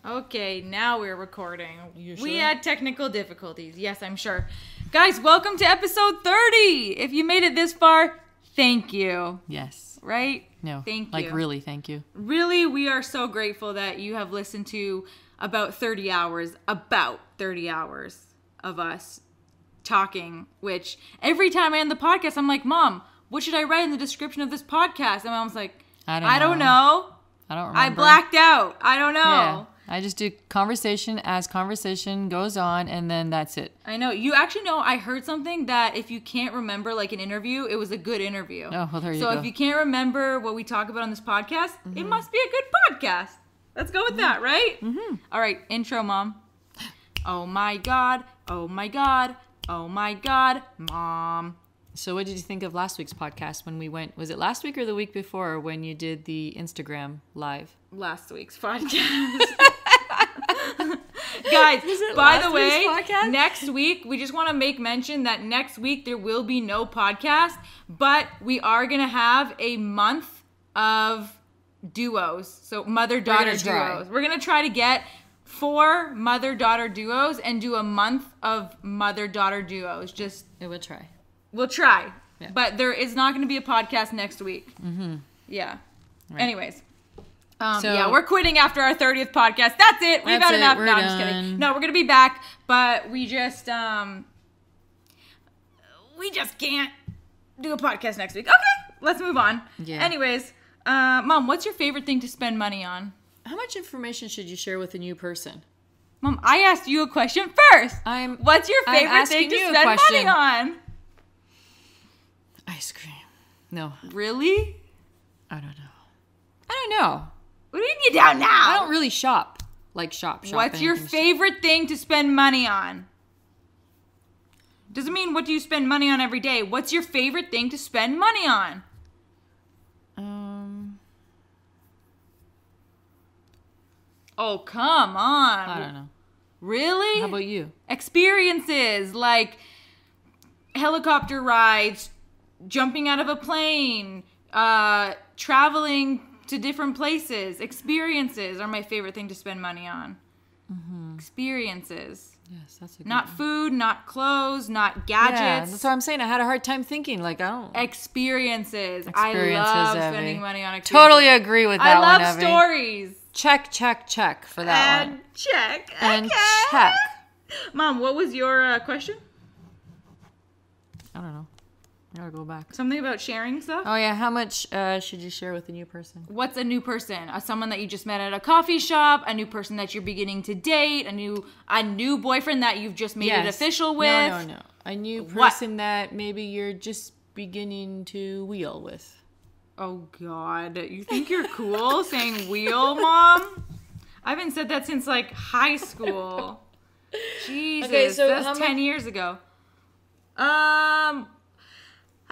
Okay, now we're recording. You sure? We had technical difficulties. Yes, I'm sure. Guys, welcome to episode 30. If you made it this far, thank you. Yes. Right? No. Thank you. Like, really, thank you. Really, we are so grateful that you have listened to about 30 hours of us talking, which every time I end the podcast, I'm like, Mom, what should I write in the description of this podcast? And Mom's like, I don't know. I don't remember. I blacked out. I don't know. Yeah. I just do conversation as conversation goes on, and then that's it. I know. You actually know, I heard something that if you can't remember, like an interview, it was a good interview. Oh, well, there you go. So if you can't remember what we talk about on this podcast, it must be a good podcast. Let's go with that, right? Mm-hmm. All right, intro, Mom. Oh my God. Oh my God. Oh my God, Mom. So what did you think of last week's podcast when we went, was it last week or the week before when you did the Instagram live? Last week's podcast. Guys, by the way, next week, we just want to make mention that next week there will be no podcast, but we are going to have a month of duos. So mother-daughter duos. We're going to try to get 4 mother-daughter duos and do a month of mother-daughter duos. We'll try. We'll try. Yeah. But there is not going to be a podcast next week. Mm-hmm. Yeah. Right. Anyways. Yeah, we're quitting after our 30th podcast. That's it. We've had enough. No, I'm just kidding. No, we're going to be back, but we just can't do a podcast next week. Okay, let's move on. Yeah. Anyways, Mom, what's your favorite thing to spend money on? How much information should you share with a new person? Mom, I asked you a question first. What's your favorite thing to spend money on? Ice cream. No. Really? I don't know. What do you mean you don't know? I don't really shop. Like shop. What's your favorite thing to spend money on? Doesn't mean what do you spend money on every day. What's your favorite thing to spend money on? Oh, come on. I don't know. Really? How about you? Experiences like helicopter rides, jumping out of a plane, traveling to different places. Experiences are my favorite thing to spend money on. Mm-hmm. Experiences. Yes, that's a good Not one. Food, not clothes, not gadgets. Yeah, that's what I'm saying. I had a hard time thinking. Like, I don't... Experiences. I love spending money on experiences. Totally agree with that one, I love stories. Check for that one. Check. And okay. check. Mom, what was your question? I don't know. I gotta go back. Something about sharing stuff? Oh, yeah. How much should you share with a new person? What's a new person? Someone that you just met at a coffee shop, a new person that you're beginning to date, a new boyfriend that you've just made it official with? No. A new person that maybe you're just beginning to wheel with. Oh, God. You think you're cool saying wheel, Mom? I haven't said that since, like, high school. Jesus, okay, so that's 10 years ago.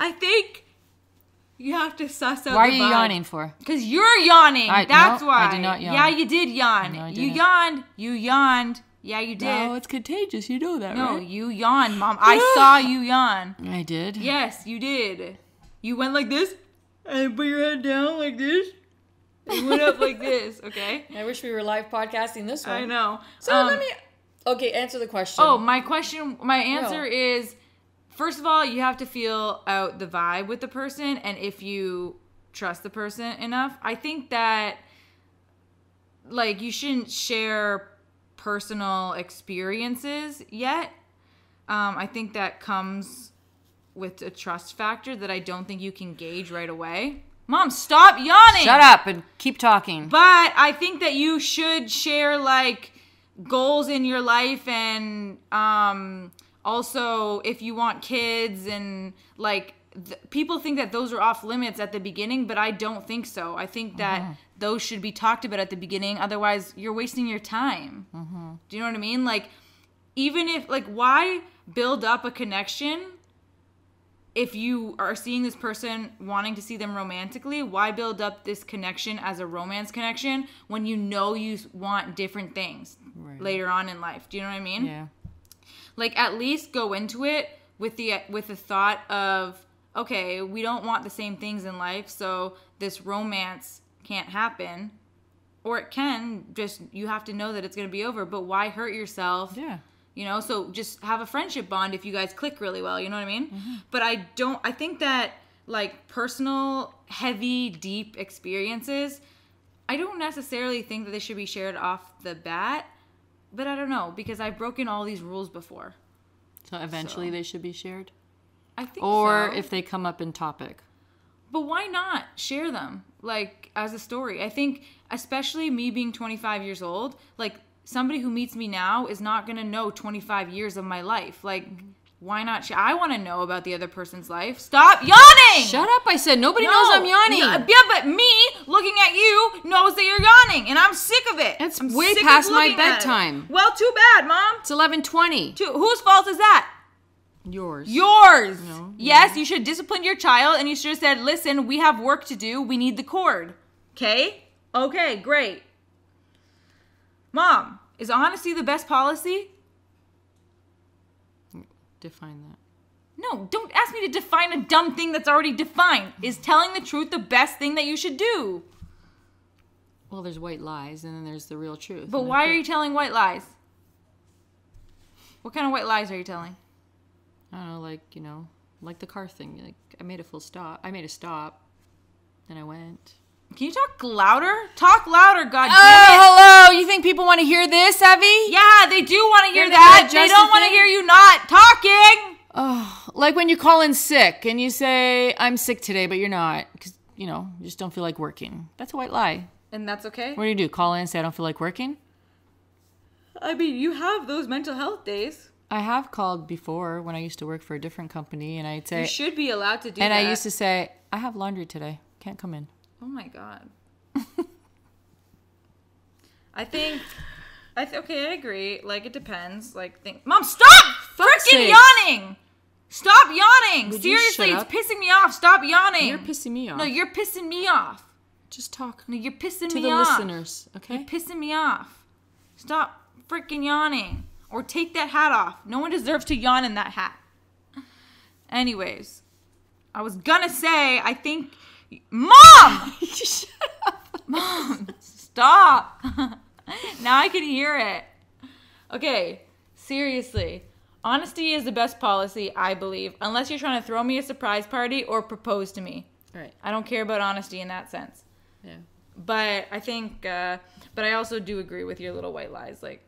I think you have to suss out Why are you yawning for? Because you're yawning. That's why. I did not yawn. Yeah, you did yawn. No, I you didn't. yawned. Yeah, you did. No, it's contagious. You know that, right? No, you yawned, Mom. I saw you yawn. I did? Yes, you did. You went like this, and put your head down like this. You went up like this, okay? I wish we were live podcasting this one. I know. So Okay, answer the question. Oh, my answer is... First of all, you have to feel out the vibe with the person, and if you trust the person enough, I think that, like, you shouldn't share personal experiences yet. I think that comes with a trust factor that I don't think you can gauge right away. Mom, stop yawning! Shut up and keep talking. But I think that you should share, like, goals in your life and, also, if you want kids and, like, people think that those are off limits at the beginning, but I don't think so. I think that those should be talked about at the beginning. Otherwise, you're wasting your time. Mm-hmm. Do you know what I mean? Like, even if, like, why build up a connection if you are seeing this person wanting to see them romantically? Why build up this connection as a romance connection when you know you want different things later on in life? Do you know what I mean? Yeah. Like, at least go into it with the thought of, okay, we don't want the same things in life, so this romance can't happen. or it can just, you have to know that it's going to be over, but why hurt yourself? Yeah. You know, so just have a friendship bond if you guys click really well, you know what I mean? But I think that like personal, heavy, deep experiences, I don't necessarily think that they should be shared off the bat, but I don't know, because I've broken all these rules before. So eventually they should be shared? I think or so. if they come up in topic. But why not share them, like, as a story? I think, especially me being 25 years old, like, somebody who meets me now is not going to know 25 years of my life. Like, why not share? I want to know about the other person's life. Stop yawning! Shut up, I said. Nobody knows I'm yawning. Yeah, but me, looking at you, knows that you're yawning, and I'm sick of it. It's I'm way sick past of my looking at it. bedtime. Well, too bad, Mom. It's 11:20. Whose fault is that? Yours. Yours. No, yes, you should discipline your child, and you should have said, listen, we have work to do. We need the cord. Okay? Okay, great. Mom, is honesty the best policy? Define that. No, don't ask me to define a dumb thing that's already defined. Is telling the truth the best thing that you should do? Well, there's white lies, and then there's the real truth. But why are you telling white lies? What kind of white lies are you telling? I don't know, like, you know, like the car thing. Like, I made a stop, then I went. Can you talk louder? Talk louder, goddammit. Hello! You think people want to hear this, Evie? Yeah, they do want to hear They're that. gonna They adjust don't the want to thing? hear you not talking. Oh, like when you call in sick and you say, I'm sick today, but you're not. Because, you know, you just don't feel like working. That's a white lie. And that's okay? What do? Call in and say, I don't feel like working? I mean, you have those mental health days. I have called before when I used to work for a different company, and I'd say... You should be allowed to do and that. I used to say, I have laundry today. Can't come in. Oh my God. Okay, I agree. Like, it depends. Like, Mom, stop freaking yawning! Stop yawning! Would you Seriously, shut it's up? pissing me off. Stop yawning. You're pissing me off. No, you're pissing me off. Just talk No, you're pissing to me the off. listeners, okay? You're pissing me off. Stop freaking yawning. Or take that hat off. No one deserves to yawn in that hat. Anyways, I was gonna say, I think... Mom! Shut up. Mom, stop. Now I can hear it. Okay, seriously. Honesty is the best policy, I believe. Unless you're trying to throw me a surprise party or propose to me. Right. I don't care about honesty in that sense. Yeah. But I think... but I also do agree with your little white lies. Like,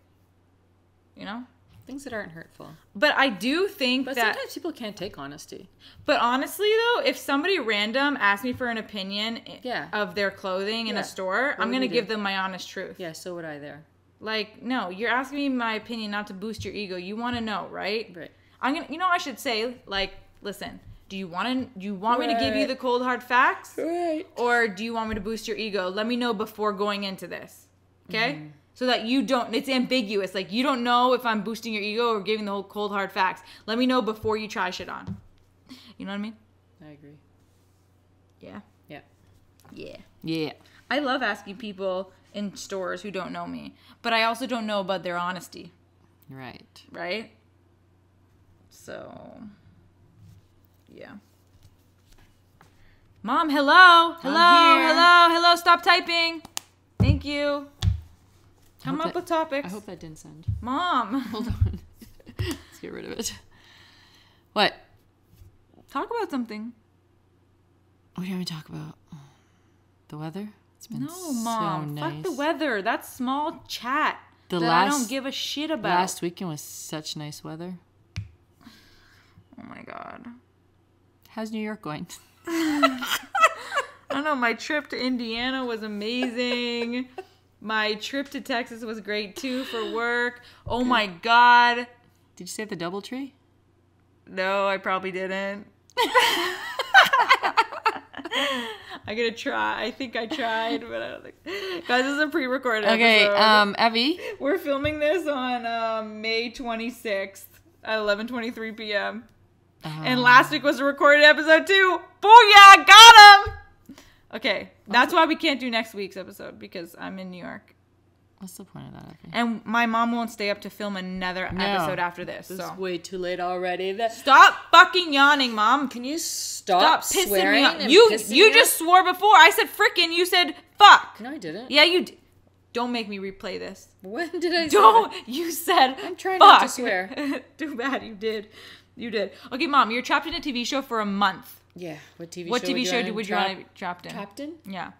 you know? Things that aren't hurtful. But I do think But that... sometimes people can't take honesty. But honestly, though, if somebody random asks me for an opinion of their clothing in a store, I'm going to give them my honest truth. Yeah, so would I there. Like, no, you're asking me my opinion not to boost your ego. You want to know, right? Right. I should say, like, listen, do you want me to give you the cold hard facts? Right. Or do you want me to boost your ego? Let me know before going into this. Okay? Mm-hmm. So that you don't, it's ambiguous. Like, you don't know if I'm boosting your ego or giving the whole cold hard facts. Let me know before you try shit on. You know what I mean? I agree. Yeah. Yeah. Yeah. Yeah. I love asking people in stores who don't know me, but I also don't know about their honesty. Right. Right? So, yeah. Mom, hello. Hello. Stop typing. Thank you. Come up with topics. I hope that didn't send. Mom. Hold on. Let's get rid of it. What? Talk about something. What do you want me to talk about? The weather? It's been No, Mom. so nice. Fuck the weather. That's small chat that I don't give a shit about. Last weekend was such nice weather. Oh my God. How's New York going? I don't know. My trip to Indiana was amazing. My trip to Texas was great too for work. Oh my God. Did you say the DoubleTree? No, I probably didn't. I'm gonna try. I think I tried, but I don't think. Guys, this is a pre-recorded episode. Okay, Evie. We're filming this on May 26th at 11:23 p.m. And last week was a recorded episode too. Booyah! Got him! Okay, that's why we can't do next week's episode, because I'm in New York. What's the point of that, Evie? And my mom won't stay up to film another episode after this. It's So way too late already. Stop fucking yawning, Mom. Can you stop pissing swearing me off. and You pissing you me just swore before. I said frickin', you said fuck. off? No, I didn't. Yeah, you did. Don't make me replay this. When did I say Don't. that? You said. I'm trying fuck. not to swear. Too bad you did. You did. Okay, Mom, you're trapped in a TV show for a month. Yeah. What TV show would you want to be trapped in? Trapped in? Yeah.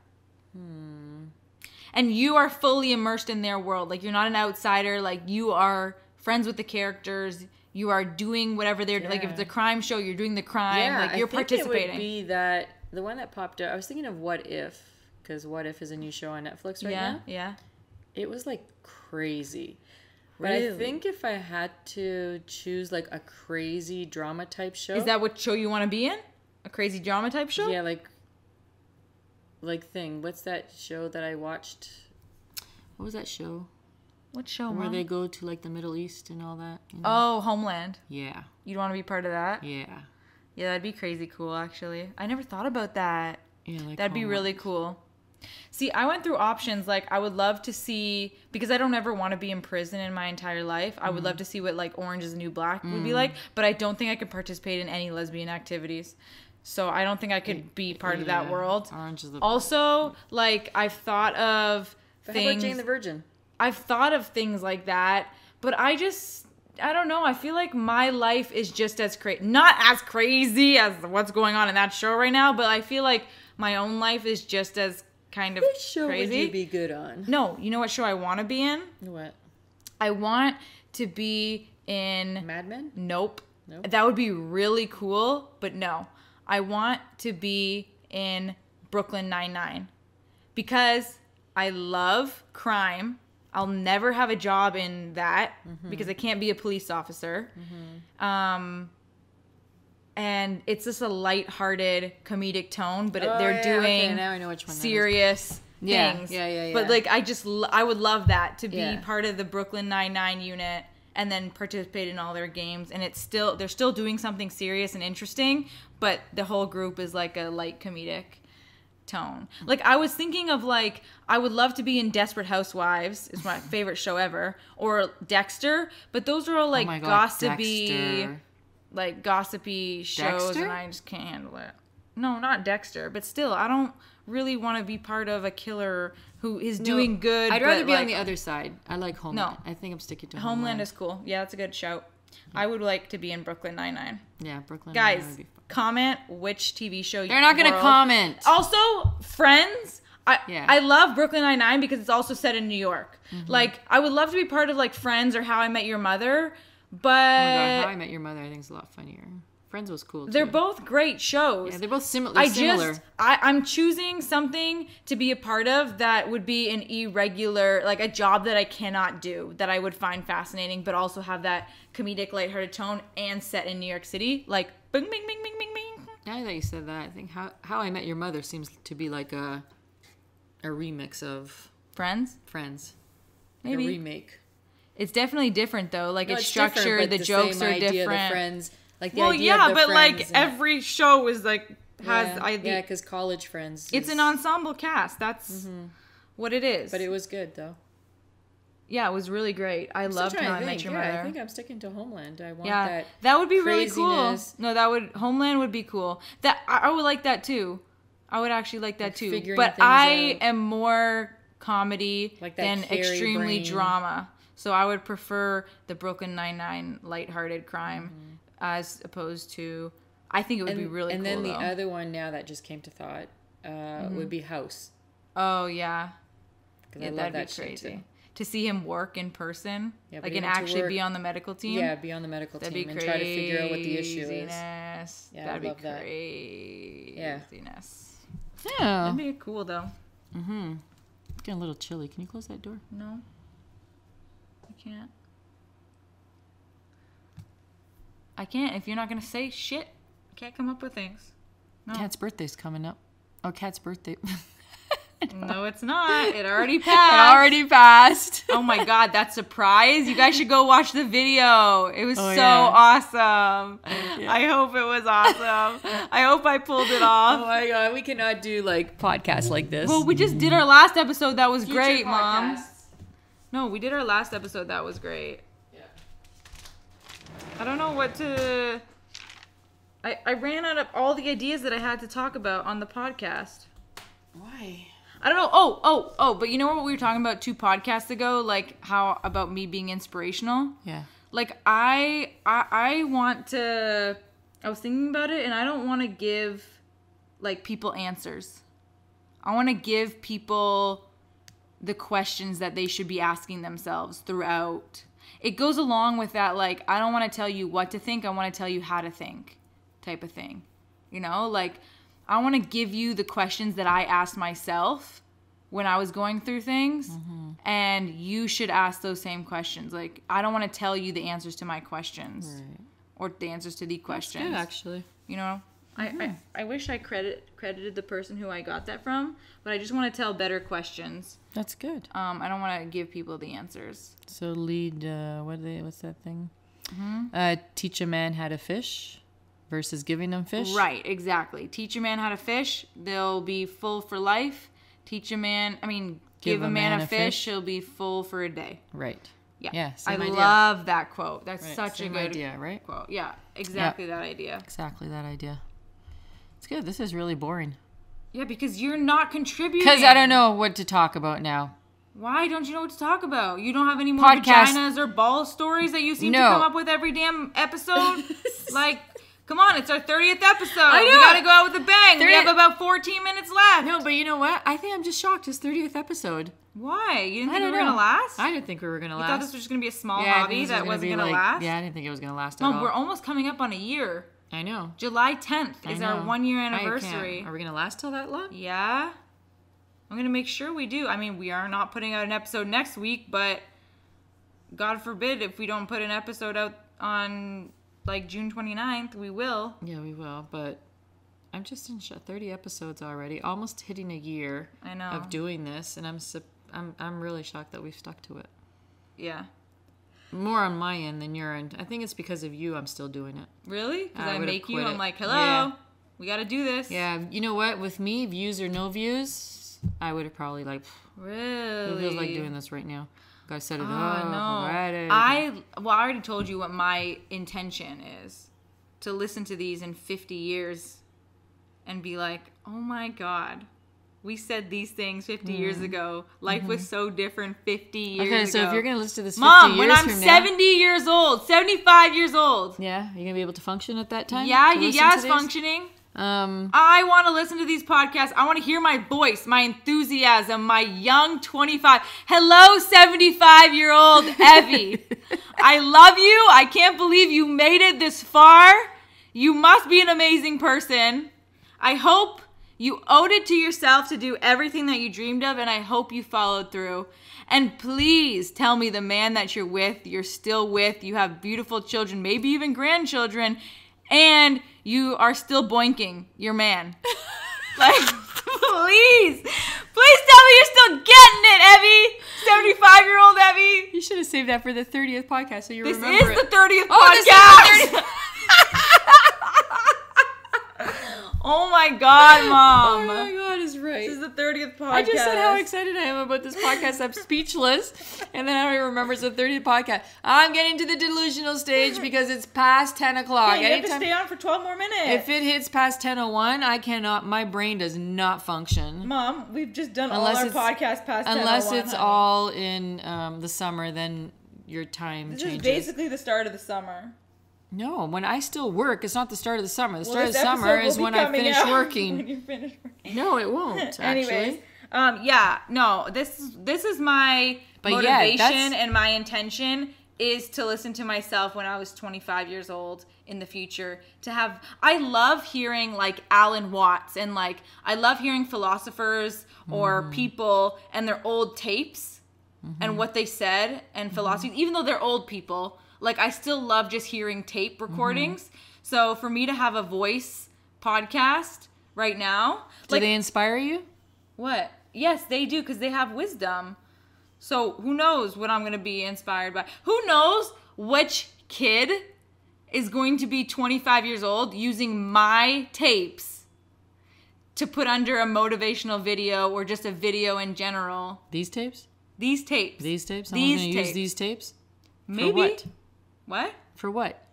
And you are fully immersed in their world. Like, you're not an outsider. Like, you are friends with the characters. You are doing whatever they're like. If it's a crime show, you're doing the crime. Yeah, like, you're participating. It would be that the one that popped up. I was thinking of What If, because What If is a new show on Netflix right now. Yeah. It was like crazy. Really? But I think if I had to choose like a crazy drama type show. Is that what show you want to be in? A crazy drama type show? Yeah, like what's that show that I watched? What was that show? What show, Where Mom? they go to like the Middle East and all that. You know? Oh, Homeland. Yeah. You'd want to be part of that? Yeah. Yeah, that'd be crazy cool, actually. I never thought about that. Yeah, like That'd be really cool. See, I went through options. Like, I would love to see, because I don't ever want to be in prison in my entire life. I would love to see what, like, Orange is the New Black would be like. But I don't think I could participate in any lesbian activities. So I don't think I could be part of that world. Orange is the Also, like, I've thought of But things. how about Jane the Virgin? I've thought of things like that, but I don't know. I feel like my life is just as not as crazy as what's going on in that show right now, but I feel like my own life is just as kind of Which show crazy. would you be good on? No, you know what show I want to be in? What? I want to be in Mad Men? Nope. Nope. That would be really cool, but no. I want to be in Brooklyn Nine-Nine because I love crime. I'll never have a job in that because I can't be a police officer. And it's just a lighthearted comedic tone, but they're doing okay, now I know which one serious things. Yeah. But like, I would love that to be part of the Brooklyn Nine-Nine unit and then participate in all their games. And they're still doing something serious and interesting, but the whole group is like a light comedic tone. Like, I was thinking of, like, I would love to be in Desperate Housewives. It's my favorite show ever. Or Dexter. But those are all like gossipy, Dexter. like gossipy shows, Dexter? and I just can't handle it. No, not Dexter. But still, I don't really want to be part of a killer who is doing good. I'd rather but, be like, on the other side. I like Homeland. No. I think I'm sticking to Homeland is cool. Yeah, that's a good shout. I would like to be in Brooklyn Nine-Nine. Yeah, Brooklyn Guys, Nine-Nine would be fun. comment which TV show They're not going to comment. Also, Friends. I love Brooklyn Nine-Nine because it's also set in New York. Like, I would love to be part of, like, Friends or How I Met Your Mother, but... Oh my God, How I Met Your Mother I think is a lot funnier. Friends was cool, too. They're both great shows. Yeah, they're both similar. I'm choosing something to be a part of that would be an irregular, like a job that I cannot do, that I would find fascinating, but also have that comedic, lighthearted tone and set in New York City. Like, bing, bing, bing, bing, bing, bing. Now that you said that, I think How I Met Your Mother seems to be like a remix of Friends? Maybe. A remake. It's definitely different, though. Like, No, it's structured, the jokes same are idea, different. The Friends. Like the well, idea yeah, of the but Friends like and, every show is like has because College Friends. It's an ensemble cast. That's what it is. But it was good though. Yeah, it was really great. I loved How I Met Your Mother. I think I'm sticking to Homeland. I want that would be really cool. craziness. No, Homeland would be cool. That I would like that too. I would actually like that too. figuring But things I out. am more comedy Like that than Carrie extremely brain. drama. So I would prefer the Brooklyn Nine-Nine lighthearted crime as opposed to. I think it would be really and cool. then the though. other one now that just came to thought would be House. Oh yeah. Because I love that shit too. To see him work in person, Yeah, but like, even and to actually work- be on the medical team. Yeah, be on the medical That'd team be and try to figure out what the issue is. craziness. Yeah, That'd I love be that. craziness. Yeah. That'd be cool though. Mm-hmm. It's getting a little chilly. Can you close that door? No, I can't. I can't if you're not gonna say shit. I can't come up with things. No. Kat's birthday's coming up. Oh, Kat's birthday. No, it's not. It already It passed. already passed. Oh my God, that surprise. You guys should go watch the video. It was so yeah. awesome. Yeah. I hope it was awesome. I hope I pulled it off. Oh my God, we cannot do like podcasts like this. Well, we just did our last episode. That was Future great, Mom. podcasts. No, we did our last episode. That was great. Yeah. I don't know what to... I ran out of all the ideas that I had to talk about on the podcast. Why? I don't know. But you know what we were talking about 2 podcasts ago? Like how about me being inspirational? Yeah. Like I want to, I was thinking about it and I don't want to give like people answers. I want to give people the questions that they should be asking themselves throughout. It goes along with that, like, I don't want to tell you what to think. I want to tell you how to think type of thing. You know, like, I want to give you the questions that I asked myself when I was going through things. Mm-hmm. And you should ask those same questions. Like, I don't want to tell you the answers to my questions. Right. Or the answers to the questions. That's good, actually. You know? I wish I credited the person who I got that from, but I just want to tell better questions. That's good. I don't want to give people the answers. So lead, what's that thing? Mm-hmm. Teach a man how to fish versus giving them fish. Right, exactly. Teach a man how to fish, they'll be full for life. Give a man a fish, he'll be full for a day. Right. Yeah, same I idea. Love that quote. That's right. such same a good idea, right? quote. Yeah, exactly that idea. Exactly that idea. It's good. This is really boring. Yeah, because you're not contributing. Because I don't know what to talk about now. Why don't you know what to talk about? You don't have any more vaginas or ball stories that you seem to come up with every damn episode? Like, come on, it's our 30th episode. I know. We got to go out with a bang. We have about 14 minutes left. No, but you know what? I think I'm just shocked. It's 30th episode. Why? You didn't think we were going to last? I didn't think we were going to last. You thought this was just going to be a small hobby that wasn't going to last? Yeah, I didn't think it was going to last at all. We're almost coming up on a year. I know. July 10th is our 1-year anniversary. Are we going to last till that long? Yeah. I'm going to make sure we do. I mean, we are not putting out an episode next week, but God forbid if we don't put an episode out on like June 29th, we will. Yeah, we will, but I'm just in 30 episodes already, almost hitting a year of doing this, and I'm really shocked that we've stuck to it. Yeah. More on my end than your end. I think it's because of you I'm still doing it. Really? Because I make you, I'm like, hello, we got to do this. Yeah, you know what? With me, views or no views, I would have probably like, really? Who feels like doing this right now? I set it up. No. I already told you what my intention is. To listen to these in 50 years and be like, oh my God, we said these things 50 years ago. Life was so different 50 years ago. Okay, so if you're going to listen to this 50 Mom, years when I'm 70 years old, 75 years old. Yeah, you're going to be able to function at that time? Yeah, it's functioning. I want to listen to these podcasts. I want to hear my voice, my enthusiasm, my young 25. Hello, 75-year-old Evie. I love you. I can't believe you made it this far. You must be an amazing person. I hope you owed it to yourself to do everything that you dreamed of, and I hope you followed through. And please tell me the man that you're still with, you have beautiful children, maybe even grandchildren, and you are still boinking your man. Like, please tell me you're still getting it, Evie. 75-year-old Evie. You should have saved that for the 30th podcast so you remember it. This is the 30th podcast. Oh my God, Mom. Oh my God, is right. This is the 30th podcast. I just said how excited I am about this podcast. I'm speechless. And then I don't even remember it's the 30th podcast. I'm getting to the delusional stage because it's past 10 o'clock. Yeah, you have to stay on for 12 more minutes. If it hits past 10:01, I cannot, my brain does not function. Mom, we've just done all our podcasts past 10:01. Unless it's all in the summer, then your time changes. This is basically the start of the summer. No, when I still work, it's not the start of the summer. The start of the summer is when I finish working. When you finish working. No, it won't, actually. Anyways, this is my motivation and my intention is to listen to myself when I was 25 years old in the future. I love hearing like Alan Watts and like I love hearing philosophers or people and their old tapes and what they said and philosophies, even though they're old people. Like, I still love just hearing tape recordings. So, for me to have a voice podcast right now... Do they inspire you? What? Yes, they do, because they have wisdom. So, who knows what I'm going to be inspired by? Who knows which kid is going to be 25 years old using my tapes to put under a motivational video or just a video in general? These tapes? These tapes. These tapes? Someone's going to use these tapes? Maybe. For what? What? For what?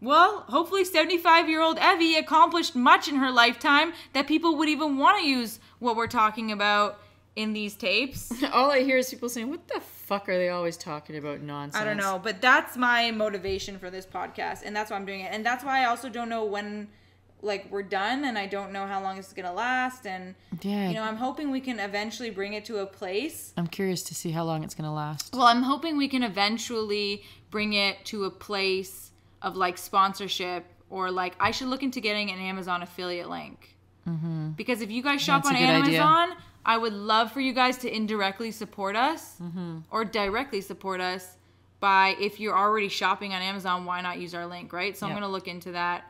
Well, hopefully 75-year-old Evie accomplished much in her lifetime that people would even want to use what we're talking about in these tapes. All I hear is people saying, what the fuck are they always talking about nonsense? I don't know, but that's my motivation for this podcast, and that's why I'm doing it. And that's why I also don't know when, like, we're done, and I don't know how long it's going to last, and, you know, I'm hoping we can eventually bring it to a place. I'm curious to see how long it's going to last. Well, I'm hoping we can eventually bring it to a place of, like, sponsorship, or, like, I should look into getting an Amazon affiliate link. Mm-hmm. Because if you guys shop on Amazon, I would love for you guys to indirectly support us, or directly support us by, if you're already shopping on Amazon, why not use our link, right? So I'm going to look into that.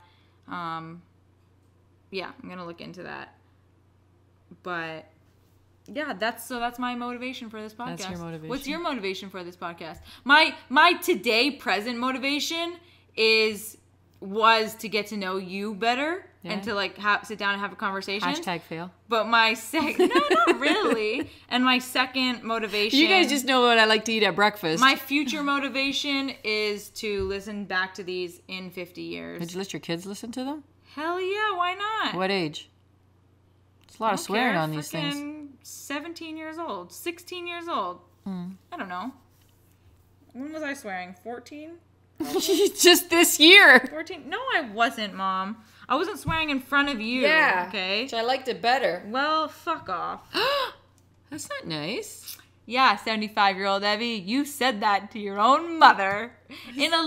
Yeah, I'm going to look into that. But yeah, that's my motivation for this podcast. That's your motivation. What's your motivation for this podcast? My today present motivation was to get to know you better. Yeah. And to, like, sit down and have a conversation. #fail. But my second... No, not really. And my second motivation... You guys just know what I like to eat at breakfast. My future motivation is to listen back to these in 50 years. Did you let your kids listen to them? Hell yeah, why not? What age? There's a lot of swearing on these things. 17 years old. 16 years old. I don't know. When was I swearing? 14? Just this year. 14? No, I wasn't, Mom. I wasn't swearing in front of you. Yeah. Okay. So I liked it better. Well, fuck off. That's not nice. Yeah, 75-year-old Evie, you said that to your own mother in a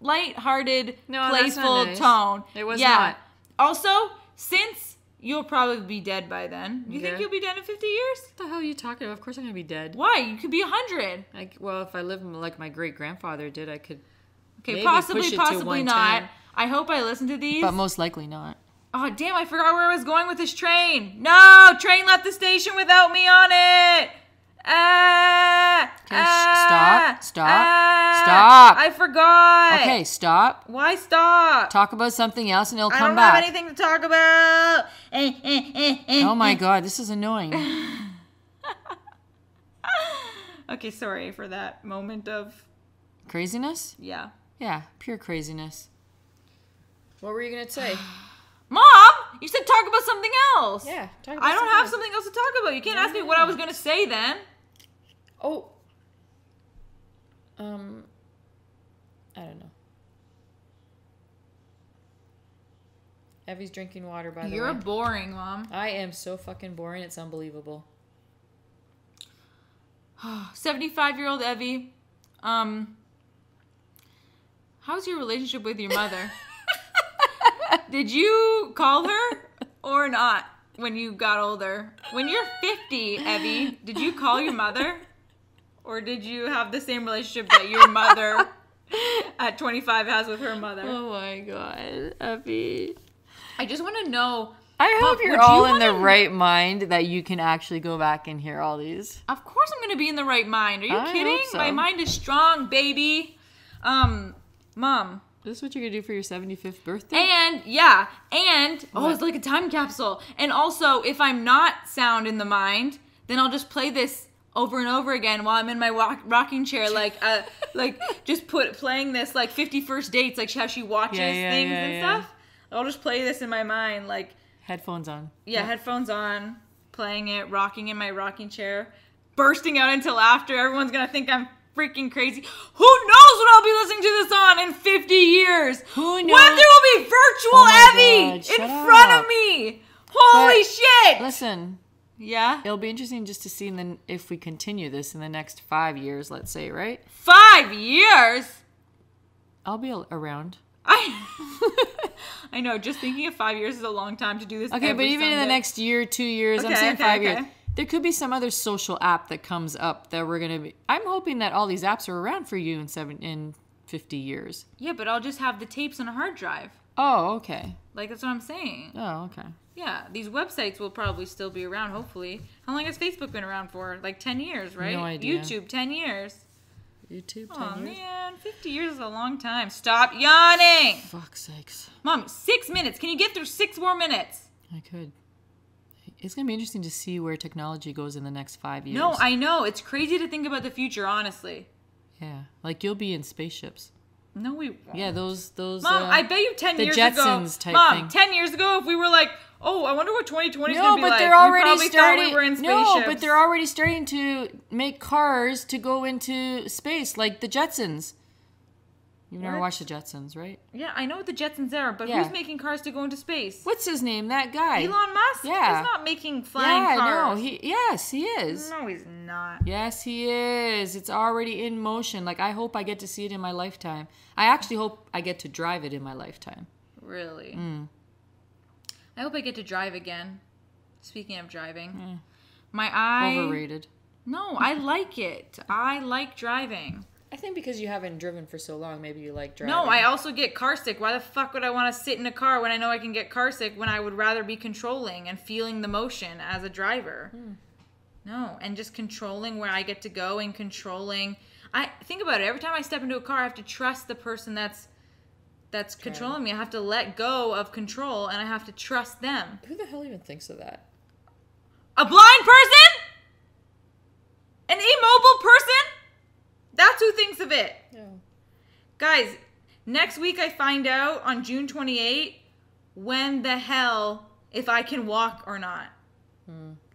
light-hearted, playful tone. It was not. Also, since you'll probably be dead by then, you think you'll be dead in 50 years? What the hell are you talking about? Of course I'm going to be dead. Why? You could be 100. Well, if I live like my great-grandfather did, I could maybe possibly push it possibly to not. I hope I listen to these. But most likely not. Oh, damn, I forgot where I was going with this train. No, train left the station without me on it. Stop. I forgot. Okay, stop. Why stop? Talk about something else and it'll come back. I back. don't have anything to talk about. Oh my god, this is annoying. Okay, sorry for that moment of... Craziness? Yeah. Yeah, pure craziness. What were you going to say? Mom, you said talk about something else. Yeah, talk about I don't have something else to talk about. You can't ask me what I was going to say then. Oh. I don't know. Evie's drinking water, by the way. You're boring, Mom. I am so fucking boring. It's unbelievable. 75-year-old Evie. How's your relationship with your mother? Did you call her or not when you got older? When you're 50, Evie, did you call your mother? Or did you have the same relationship that your mother at 25 has with her mother? Oh my god, Evie. I just want to know. I hope you're all in the right mind that you can actually go back and hear all these. Of course I'm going to be in the right mind. Are you kidding? Hope so. My mind is strong, baby. Mom. This is what you're going to do for your 75th birthday? It's like a time capsule. And also, if I'm not sound in the mind, then I'll just play this over and over again while I'm in my rocking chair, just playing this, like 50 First Dates, like how she watches things and stuff. I'll just play this in my mind, like... Headphones on. Yeah, headphones on, playing it, rocking in my rocking chair, bursting out into laughter. Everyone's going to think I'm freaking crazy. Who knows what I'll be listening to this on in 50 years? Who knows? When there will be virtual Evie in front of me. Holy shit. Listen. Yeah? It'll be interesting just to see if we continue this in the next 5 years, let's say, right? 5 years? I'll be around. I know, just thinking of 5 years is a long time to do this. Okay, but even in the next year, 2 years, I'm saying 5 years. There could be some other social app that comes up that we're going to be... I'm hoping that all these apps are around for you in 50 years. Yeah, but I'll just have the tapes on a hard drive. Oh, okay. Like, that's what I'm saying. Oh, okay. Yeah, these websites will probably still be around, hopefully. How long has Facebook been around for? Like 10 years, right? No idea. YouTube, 10 years. YouTube, 10 years? Oh, man, 50 years is a long time. Stop yawning! Fuck's sakes. Mom, 6 minutes. Can you get through 6 more minutes? I could. It's going to be interesting to see where technology goes in the next 5 years. No, I know. It's crazy to think about the future, honestly. Yeah. Like, you'll be in spaceships. No, we won't. Yeah, those. Mom, I bet you 10 years Jetsons ago. Type Mom, thing. 10 years ago, if we were like, oh, I wonder what 2020 is No, going to be but like. they're already we probably starting. thought we were in No, spaceships. but they're already starting to make cars to go into space, like the Jetsons. You've never watched the Jetsons, right? Yeah, I know what the Jetsons are, but who's making cars to go into space? What's his name? That guy. Elon Musk? Yeah. He's not making flying cars. No, yes, he is. No, he's not. Yes, he is. It's already in motion. Like, I hope I get to see it in my lifetime. I actually hope I get to drive it in my lifetime. Really? I hope I get to drive again. Speaking of driving. My eye... Overrated. No, I like it. I like driving. I think because you haven't driven for so long, maybe you like driving. No, I also get car sick. Why the fuck would I want to sit in a car when I know I can get car sick when I would rather be controlling and feeling the motion as a driver? No, and just controlling where I get to go and controlling. I think about it. Every time I step into a car, I have to trust the person that's controlling me. I have to let go of control and I have to trust them. Who the hell even thinks of that? A blind person? An immobile person? That's who thinks of it. Yeah. Guys, next week I find out on June 28 when the hell if I can walk or not.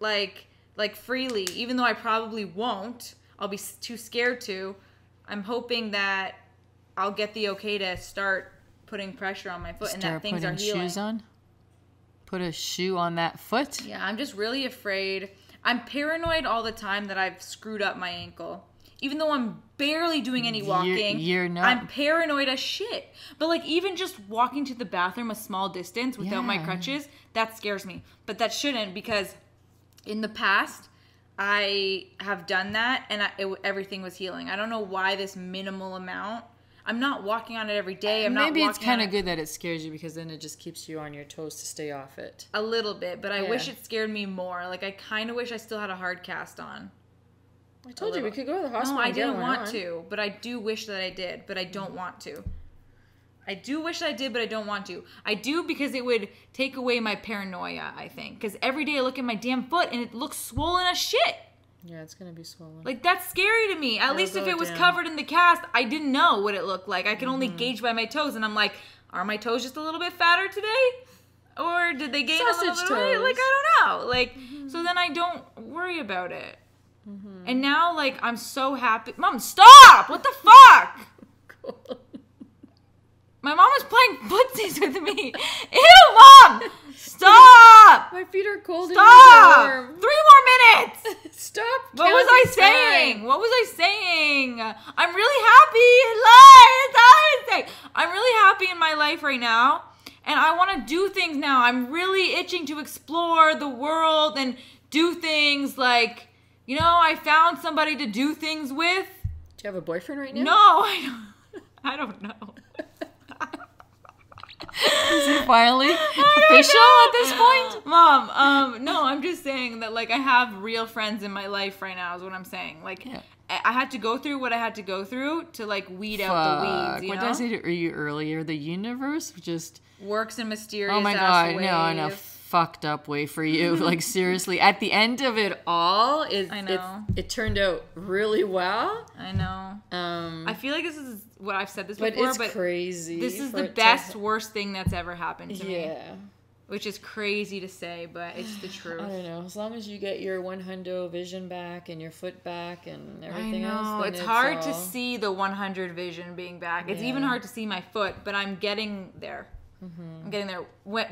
Like freely, even though I probably won't. I'll be too scared to. I'm hoping that I'll get the okay to start putting pressure on my foot and that things are healing. Shoes on? Put a shoe on that foot? Yeah, I'm just really afraid. I'm paranoid all the time that I've screwed up my ankle. Even though I'm barely doing any walking, you're not. I'm paranoid as shit. But like even just walking to the bathroom a small distance without my crutches, that scares me. But that shouldn't, because in the past, I have done that and everything was healing. I don't know why this minimal amount. I'm not walking on it every day. Maybe it's kind of good that it scares you, because then it just keeps you on your toes to stay off it. A little bit, but I wish it scared me more. Like I kind of wish I still had a hard cast on. I told you we could go to the hospital. No, I didn't want to, but I do wish that I did, but I don't want to. I do wish I did, but I don't want to. I do because it would take away my paranoia, I think. Because every day I look at my damn foot and it looks swollen as shit. Yeah, it's going to be swollen. Like, that's scary to me. At least if it was covered in the cast, I didn't know what it looked like. I could only gauge by my toes. And I'm like, are my toes just a little bit fatter today? Or did they gain a little bit of weight? Like, I don't know. Like, so then I don't worry about it. And now, like, I'm so happy. Mom, stop! What the fuck? Cool. My mom was playing footsies with me. Ew, Mom! Stop! My feet are cold. Stop! And warm. 3 more minutes! Stop. What was I saying? What was I saying? I'm really happy in life. That's all I was saying. I'm really happy in my life right now. And I want to do things now. I'm really itching to explore the world and do things like... You know, I found somebody to do things with. Do you have a boyfriend right now? No, I don't know. Is it finally official at this point? Mom, no, I'm just saying that, like, I have real friends in my life right now is what I'm saying. Like, I had to go through what I had to go through to, like, weed out the weeds, you know? What did I say to you earlier? The universe just... works in mysterious Oh my God, no, in a fucked up way for you. Like, seriously, at the end of it all, it turned out really well. I know. I feel like this is what I've said this before, but crazy. This is the best, worst thing that's ever happened to me. Yeah. Which is crazy to say, but it's the truth. I don't know. As long as you get your $100 vision back and your foot back and everything else. I know. It's hard to see the 100 vision being back. It's even hard to see my foot, but I'm getting there. I'm getting there.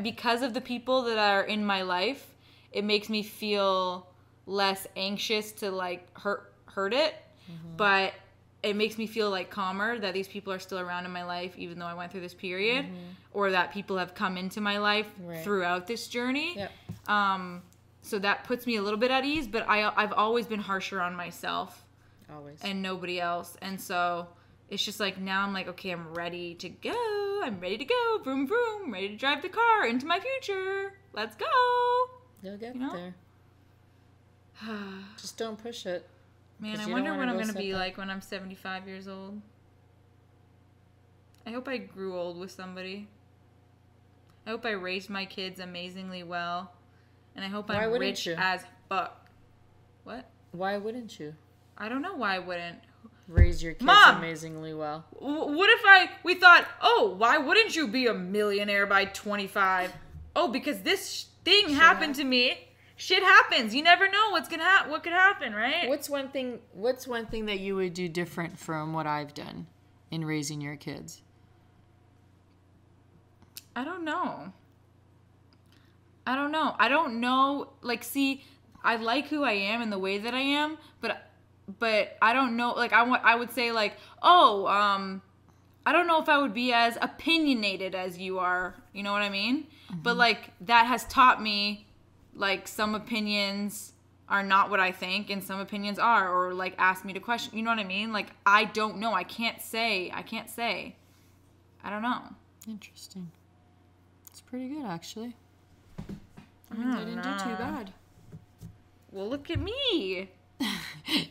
Because of the people that are in my life, it makes me feel less anxious to like hurt it, but it makes me feel like calmer that these people are still around in my life, even though I went through this period, or that people have come into my life throughout this journey. Yep. So that puts me a little bit at ease, but I've always been harsher on myself. Always. And nobody else. And so it's just like, now I'm like, okay, I'm ready to go. I'm ready to go. Vroom, vroom. I'm ready to drive the car into my future. Let's go. You'll get there. Just don't push it. Man, I wonder what I'm going to be like when I'm 75 years old. I hope I grew old with somebody. I hope I raised my kids amazingly well. And I hope I'm rich as fuck. What? Why wouldn't you? I don't know why I wouldn't. raise your kids Mom, amazingly well. What if we thought, oh, why wouldn't you be a millionaire by 25? Oh, because this thing happened to me. Shit happens. You never know what could happen, right? What's one thing that you would do different from what I've done in raising your kids? I don't know. I don't know. Like, see, I like who I am and the way that I am, but I don't know. Like, I would say, like, oh, I don't know if I would be as opinionated as you are. You know what I mean? Mm-hmm. But, like, that has taught me, like, some opinions are not what I think and some opinions are, or, like, ask me to question. You know what I mean? Like, I don't know. I can't say. I don't know. Interesting. It's pretty good, actually. I didn't do too bad. Well, look at me.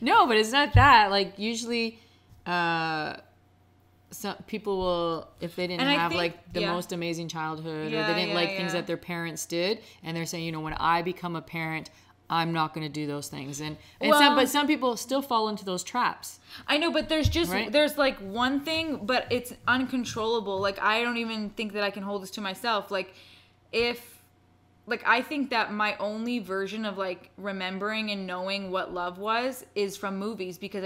No, but it's not that. Like, usually, some people will, if they didn't have like the most amazing childhood, or they didn't like things that their parents did, and they're saying, you know, when I become a parent, I'm not going to do those things. But some people still fall into those traps. I know, but there's like one thing, but it's uncontrollable. Like, I don't even think that I can hold this to myself. Like, I think that my only version of, like, remembering and knowing what love was is from movies, because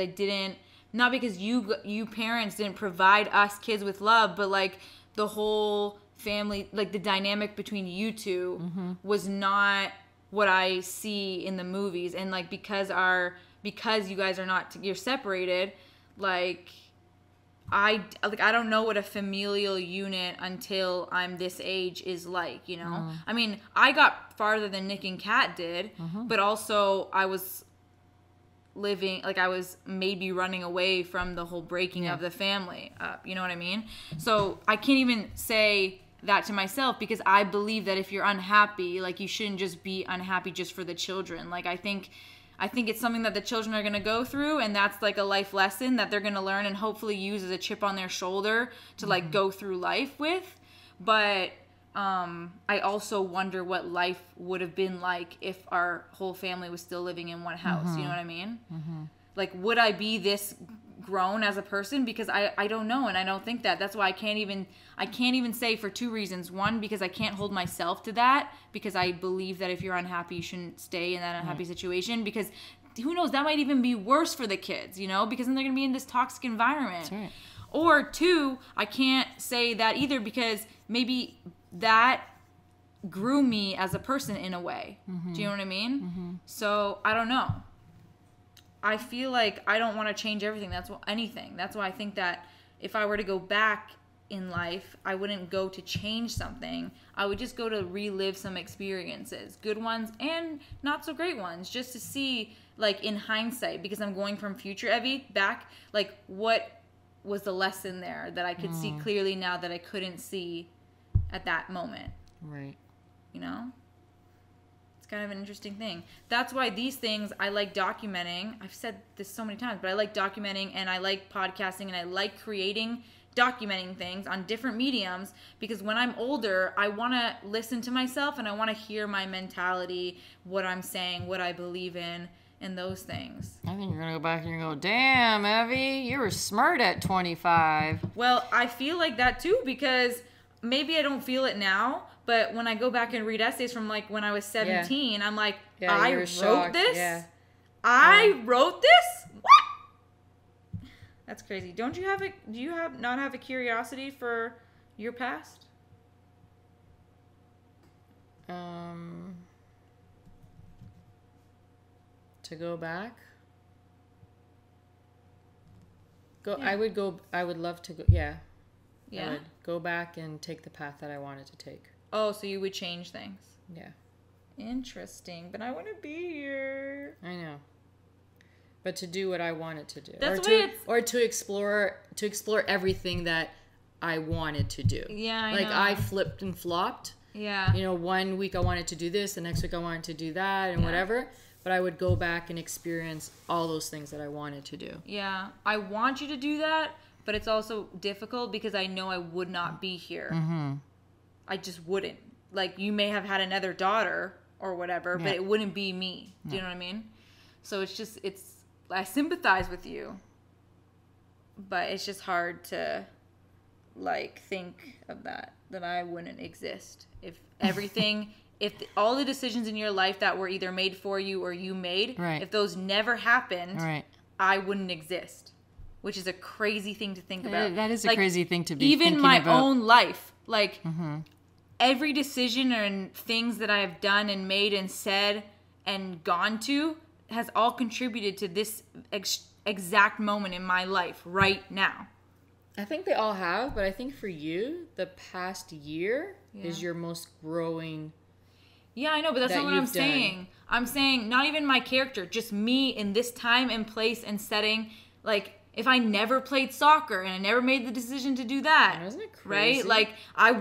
not because you parents didn't provide us kids with love, but, like, the whole family, like, the dynamic between you two was not what I see in the movies. And, like, because you guys are you're separated, like, I don't know what a familial unit until I'm this age is like, you know? I mean, I got farther than Nick and Kat did, but also I was living, like, I was maybe running away from the whole breaking of the family up. You know what I mean? So I can't even say that to myself, because I believe that if you're unhappy, like, you shouldn't just be unhappy just for the children. Like, I think it's something that the children are going to go through, and that's, like, a life lesson that they're going to learn and hopefully use as a chip on their shoulder to, like, go through life with. But I also wonder what life would have been like if our whole family was still living in one house. You know what I mean? Like, would I be this grown as a person? Because I don't know, and I don't think that. That's why I can't even say, for two reasons. One, because I can't hold myself to that, because I believe that if you're unhappy, you shouldn't stay in that unhappy situation, because who knows, that might even be worse for the kids, you know, because then they're going to be in this toxic environment. That's right. Or two, I can't say that either, because maybe that grew me as a person in a way. Do you know what I mean? So I don't know. I feel like I don't want to change everything. That's why I think that if I were to go back in life, I wouldn't go to change something. I would just go to relive some experiences, good ones and not so great ones, just to see, like, in hindsight, because I'm going from future Evie back, like, what was the lesson there that I could see clearly now that I couldn't see at that moment. Right. You know? Kind of an interesting thing. That's why these things I like documenting. I've said this so many times, but I like documenting, and I like podcasting, and I like documenting things on different mediums, because when I'm older, I want to listen to myself, and I want to hear my mentality, what I'm saying, what I believe in, and those things. I think you're going to go back and you're going to go, damn, Evie, you were smart at 25. Well, I feel like that too, because maybe I don't feel it now, but when I go back and read essays from, like, when I was 17, I'm like, I wrote this? Yeah. I wrote this? What? That's crazy. Do you not have a curiosity for your past? To go back? I would love to go, yeah. I would go back and take the path that I wanted to take. Oh, so you would change things. Yeah. Interesting, but I want to be here. I know. But to do what I wanted to do. That's or to explore everything that I wanted to do. Yeah, I know. Like, I flipped and flopped. Yeah. You know, one week I wanted to do this, the next week I wanted to do that, and whatever. But I would go back and experience all those things that I wanted to do. Yeah. I want you to do that, but it's also difficult because I know I would not be here. I just wouldn't. Like, you may have had another daughter or whatever, but it wouldn't be me. Do you know what I mean? So I sympathize with you. But it's just hard to, like, think of that I wouldn't exist. If everything, all the decisions in your life that were either made for you or you made, if those never happened, I wouldn't exist. Which is a crazy thing to think about. That is a crazy thing to be thinking about. Even my own life. Like, every decision and things that I have done and made and said and gone to has all contributed to this exact moment in my life right now. I think they all have, but I think for you, the past year is your most growing. Yeah, I know, but that's not what I'm saying. I'm saying not even my character, just me in this time and place and setting. Like, if I never played soccer and I never made the decision to do that, isn't it crazy? Right? Like, I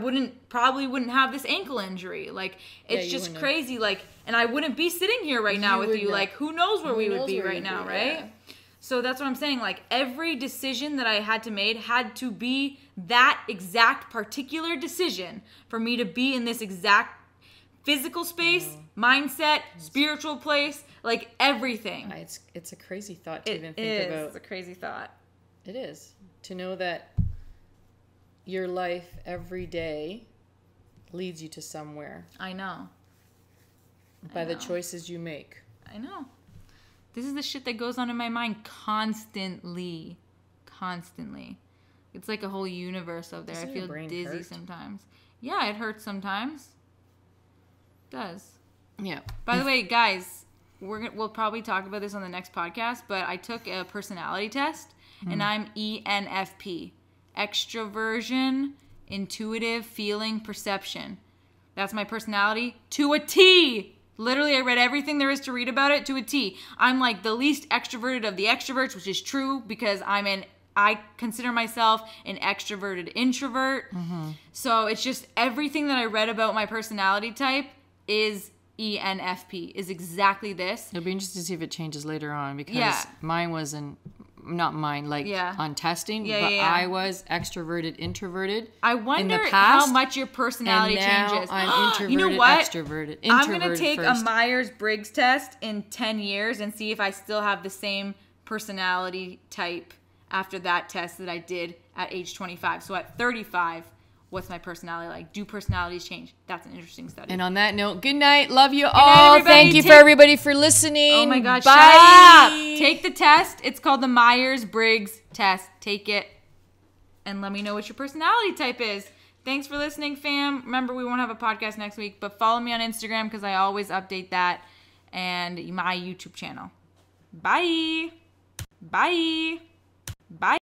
probably wouldn't have this ankle injury. Like, it's just crazy. Like, and I wouldn't be sitting here right now with you. Like, who knows where we would be right now, right? Yeah. So that's what I'm saying. Like, every decision that I had to make had to be that exact particular decision for me to be in this exact physical space, mindset, spiritual place, like everything. It's a crazy thought to even think about. It's a crazy thought. It is. To know that your life every day leads you to somewhere. I know. By the choices you make. I know. This is the shit that goes on in my mind constantly. Constantly. It's like a whole universe out there. I feel dizzy sometimes. Yeah, it hurts sometimes. It does. Yeah. By the way, guys, we'll probably talk about this on the next podcast, but I took a personality test, and I'm ENFP. Extroversion, intuitive, feeling, perception. That's my personality to a T. Literally, I read everything there is to read about it to a T. I'm like the least extroverted of the extroverts, which is true because I consider myself an extroverted introvert. Mm-hmm. So it's just everything that I read about my personality type is ENFP, is exactly this. It'll be interesting to see if it changes later on because mine wasn't, not mine, like on testing, but I was extroverted, introverted. I wonder how much your personality changes. I'm introverted, you know what? Extroverted. I'm going to take a Myers-Briggs test in 10 years and see if I still have the same personality type after that test that I did at age 25. So at 35, what's my personality like? Do personalities change? That's an interesting study. And on that note, good night. Love you all. Thank you for everybody for listening. Oh my gosh. Bye. Take the test. It's called the Myers-Briggs test. Take it and let me know what your personality type is. Thanks for listening, fam. Remember, we won't have a podcast next week, but follow me on Instagram because I always update that, and my YouTube channel. Bye. Bye. Bye.